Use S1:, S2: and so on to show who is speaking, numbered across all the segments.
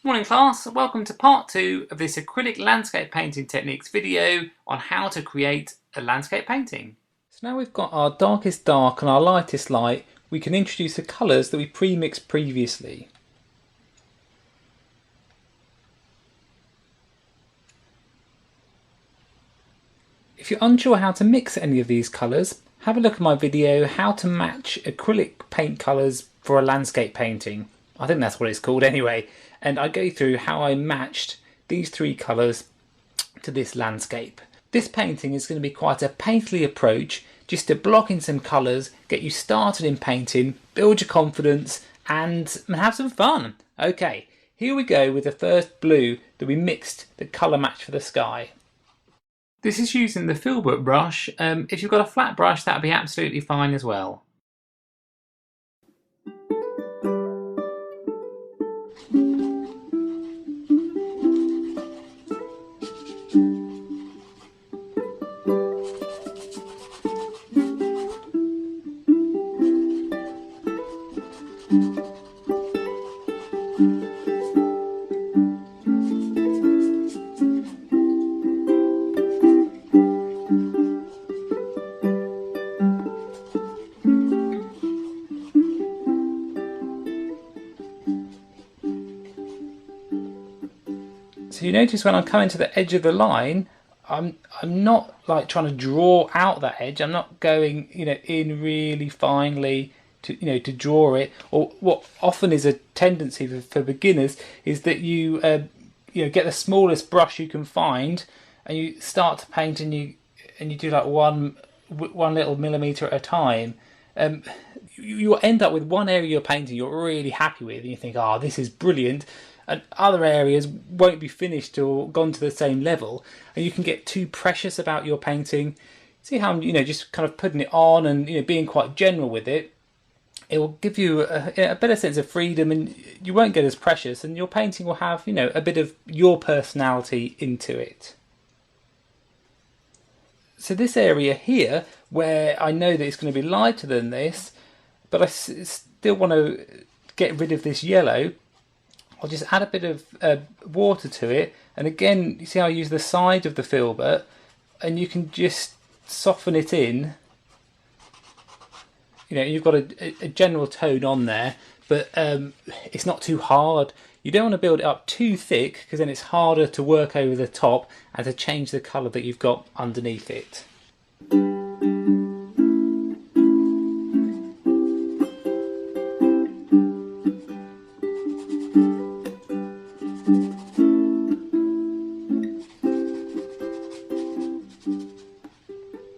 S1: Morning class, welcome to part 2 of this acrylic landscape painting techniques video on how to create a landscape painting. So now we've got our darkest dark and our lightest light, we can introduce the colours that we pre-mixed previously. If you're unsure how to mix any of these colours, have a look at my video how to match acrylic paint colours for a landscape painting. I think that's what it's called anyway. And I go through how I matched these 3 colours to this landscape. This painting is going to be quite a painterly approach, just to block in some colours, get you started in painting, build your confidence and have some fun. Okay, here we go with the first blue that we mixed the colour match for the sky. This is using the filbert brush. If you've got a flat brush, that'll be absolutely fine as well. So you notice when I'm coming to the edge of the line, I'm not like trying to draw out that edge. I'm not going, in really finely to, to draw it. Or what often is a tendency for beginners is that you, get the smallest brush you can find, and you start to paint, and you do like one little millimeter at a time. You'll end up with one area you're painting you're really happy with, and you think, oh, this is brilliant. And other areas won't be finished or gone to the same level, and you can get too precious about your painting. See how I'm, just kind of putting it on and being quite general with it. It will give you a better sense of freedom, and you won't get as precious, and your painting will have a bit of your personality into it. So this area here, where I know that it's going to be lighter than this, but I still want to get rid of this yellow, I'll just add a bit of water to it, and again, you see how I use the side of the filbert, and you can just soften it in. You've got a general tone on there, but it's not too hard. You don't want to build it up too thick, because then it's harder to work over the top and to change the colour that you've got underneath it.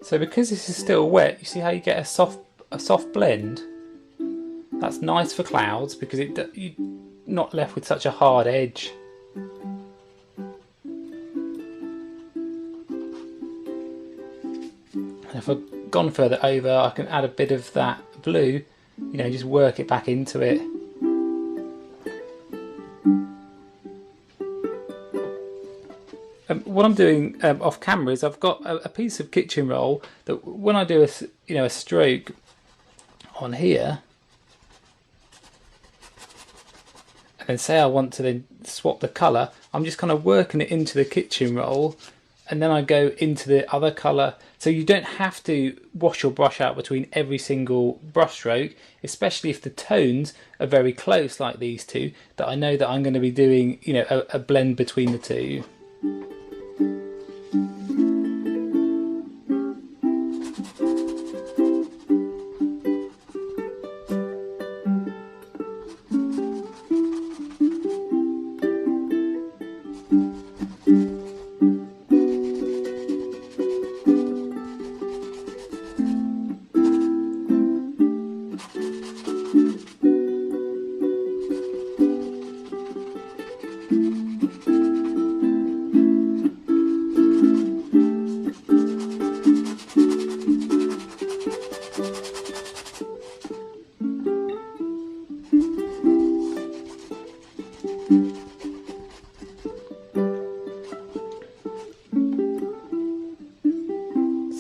S1: So because this is still wet, you see how you get a soft blend? That's nice for clouds because you're not left with such a hard edge. And if I've gone further over, I can add a bit of that blue, just work it back into it. What I'm doing off camera is I've got a piece of kitchen roll that when I do a stroke on here, and then say I want to then swap the colour, I'm just kind of working it into the kitchen roll, and then I go into the other colour. So you don't have to wash your brush out between every single brush stroke, especially if the tones are very close like these two, that I know that I'm going to be doing a blend between the two.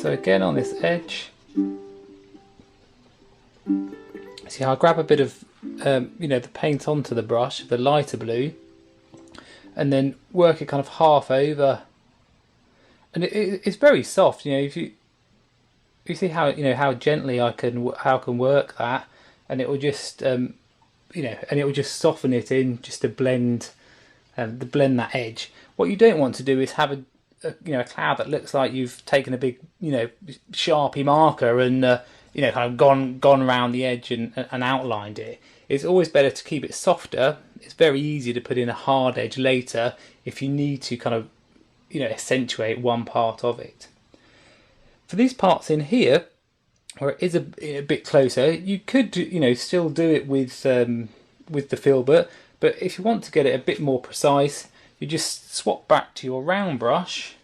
S1: So again on this edge, see how I grab a bit of the paint onto the brush, the lighter blue, and then work it kind of half over, and it's very soft. You know, if you see how, you know, how gently I can work that, and it will just you know, and it will just soften it in just to blend that edge. What you don't want to do is have you know, a cloud that looks like you've taken a big, you know, Sharpie marker and you know, kind of gone around the edge and outlined it. It's always better to keep it softer. It's very easy to put in a hard edge later if you need to kind of, you know, accentuate one part of it. For these parts in here, where it is a bit closer, you could, you know, still do it with the filbert, but if you want to get it a bit more precise, you just swap back to your round brush.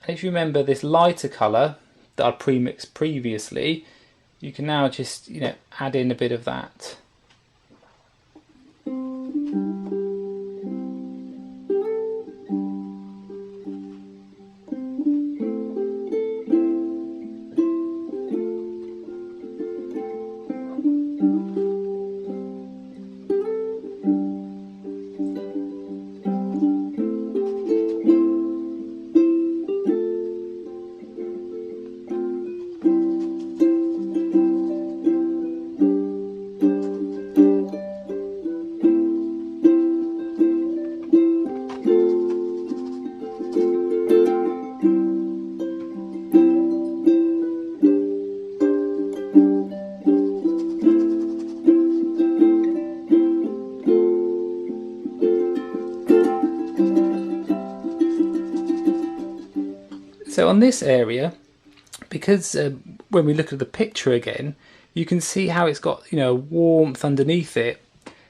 S1: And if you remember this lighter colour that I pre-mixed previously, you can now just, you know, add in a bit of that. So on this area, because when we look at the picture again, you can see how it's got, you know, warmth underneath it.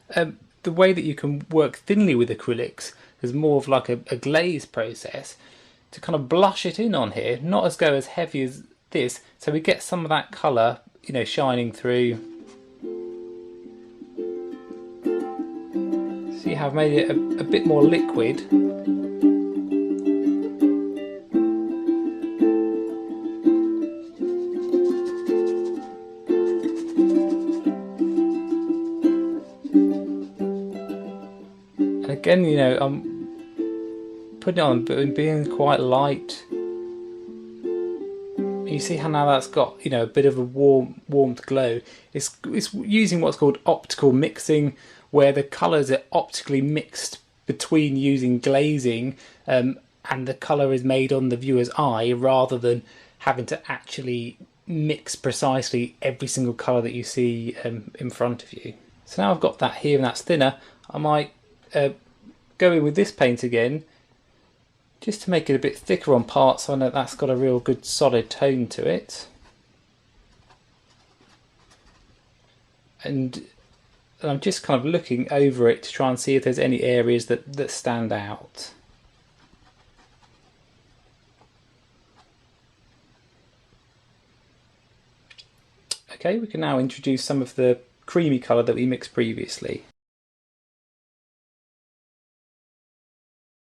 S1: The way that you can work thinly with acrylics is more of like a glaze process to kind of blush it in on here, not as go as heavy as this, so we get some of that colour, you know, shining through. See how I've made it a bit more liquid. Again, you know, I'm putting it on but being quite light. You see how now that's got, you know, a bit of a warmed glow. It's using what's called optical mixing, where the colours are optically mixed between using glazing, and the colour is made on the viewer's eye rather than having to actually mix precisely every single colour that you see in front of you. So now I've got that here and that's thinner, I might go in with this paint again just to make it a bit thicker on parts so I know that's got a real good solid tone to it. And I'm just kind of looking over it to try and see if there's any areas that stand out. Okay, we can now introduce some of the creamy colour that we mixed previously.